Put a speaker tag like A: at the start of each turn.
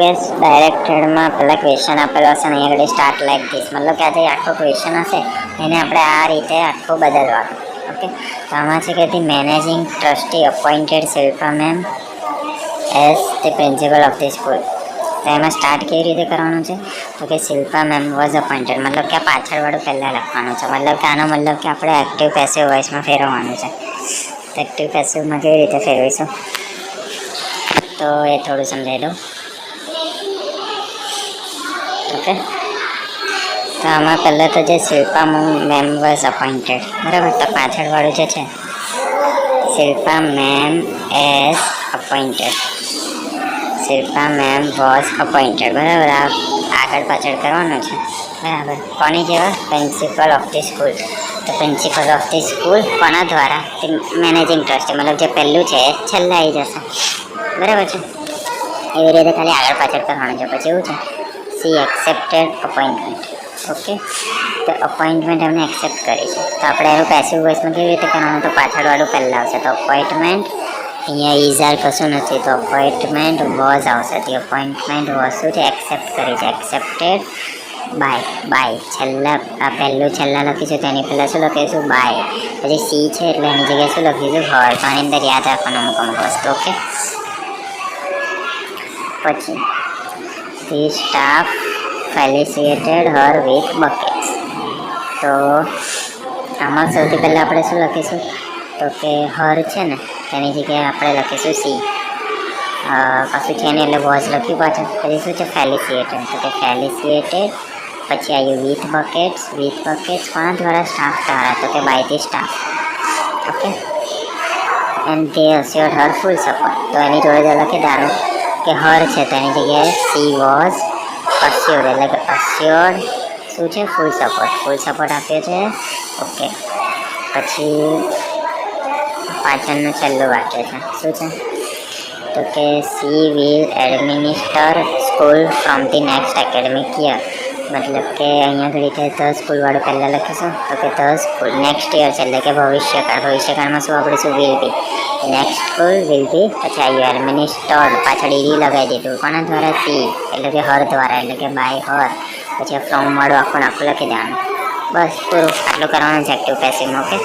A: ડાયરેક્ટેડમાં પહેલા ક્વેશ્ચન આપેલો હશે ને અહીં આગળ સ્ટાર્ટ લાઈક ધીસ, મતલબ કે આજે આખો ક્વેશ્ચન હશે એને આપણે આ રીતે આખું બદલવાનું. ઓકે, તો આમાં છે કે the managing trustee appointed Shilpa ma'am as the principal of the school. તો એમાં સ્ટાર્ટ કેવી રીતે કરવાનું છે તો કે શિલ્પા મેમ વોઝ અપોઇન્ટેડ, મતલબ કે આ પાછળવાળું પહેલાં લખવાનું છે. મતલબ કે આનો મતલબ કે આપણે એક્ટિવ પેસિવ વોઇસમાં ફેરવવાનું છે. એક્ટિવ પેસિવમાં કેવી રીતે ફેરવીશું તો એ થોડું સમજાવી દઉં. ઓકે, તો આમાં પહેલાં તો જે શિલ્પા મેમ વોઝ અપોઇન્ટેડ, બરાબર, તો પાછળવાળું જે છે Shilpa ma'am as appointed, Shilpa ma'am was appointed, બરાબર. આ આગળ પાછળ કરવાનું છે, બરાબર. કોની જેવા? Principal of the school. તો પ્રિન્સિપલ ઓફ ધી સ્કૂલ કોના દ્વારા? મેનેજિંગ ટ્રસ્ટી, મતલબ જે પહેલું છે એ છેલ્લા આવી જશે, બરાબર છે. એવી રીતે ખાલી આગળ પાછળ કરવાનું છે. પછી એવું છે સી એક્સેપ્ટેડ અપોઇન્ટમેન્ટ. ઓકે, તો અપોઇન્ટમેન્ટ એમને એક્સેપ્ટ કરી છે. તો આપણે એનું પેસિવ વોઇસમાં કેવી રીતે કરવાનું? તો પાછળવાળું પહેલાં આવશે. તો અપોઇન્ટમેન્ટ, અહીંયા ઇઝાર કશું નથી તો અપોઇન્ટમેન્ટ વોઝ આવશે. તો અપોઇન્ટમેન્ટ વોઝ શું છે? એક્સેપ્ટ કરી છે. એક્સેપ્ટેડ બાય છેલ્લા, આ પહેલું છેલ્લા લખીશું તો એની પહેલાં શું લખીશું? બાય. પછી સી છે એટલે એની જગ્યાએ શું લખીશું? હર. તો આની અંદર યાદ રાખવાનું અમુક વસ્તુ. ઓકે, પછી the staff felicitated her with buckets. તો આમાં સૌથી પહેલાં આપણે શું લખીશું તો કે હર છે ને તેની જગ્યાએ આપણે લખીશું સી. કશું છે ને એટલે વોઝ લખ્યું પાછળ. પછી શું છે? ફેલિસિએટેડ. તો કે ફેલિસિએટેડ, પછી આવ્યું વિથ બકેટ્સ. વિથ બકેટ્સ કોના દ્વારા? સ્ટાફ દ્વારા. તો કે by the staff. Okay, and they assured her full support. તો એની જોડે લખી દારું કે હર છે તો એની જગ્યાએ સી વોઝ અસ્યોર્ડ, એટલે કે અસ્યોર્ડ શું છે? Full support. ફૂલ સપોર્ટ આપ્યો છે. ઓકે, પછી પાછળનું છેલ્લું વાક્ય છે શું છે તો કે she will administer school from the next academic year. મતલબ કે અહીંયા ઘડી છે ધ સ્કૂલવાળું પહેલાં લખીશું તો કે ધ સ્કૂલ નેક્સ્ટ યર છે એટલે કે ભવિષ્યકાળ. ભવિષ્યકાળમાં શું આપણીશું? Will be. Next school will be. પછી આવ્યું એડમિનિસ્ટર્ડ, પાછળ ઈડી લગાવી દીધું. કોના દ્વારા? સી, એટલે કે હર દ્વારા, એટલે કે બાય હર. પછી ફ્રોમ વાળું આખું લખી દેવાનું. બસ પૂરું. આટલું કરવાનું છે એક્ટિવ પેસિવમાં. ઓકે.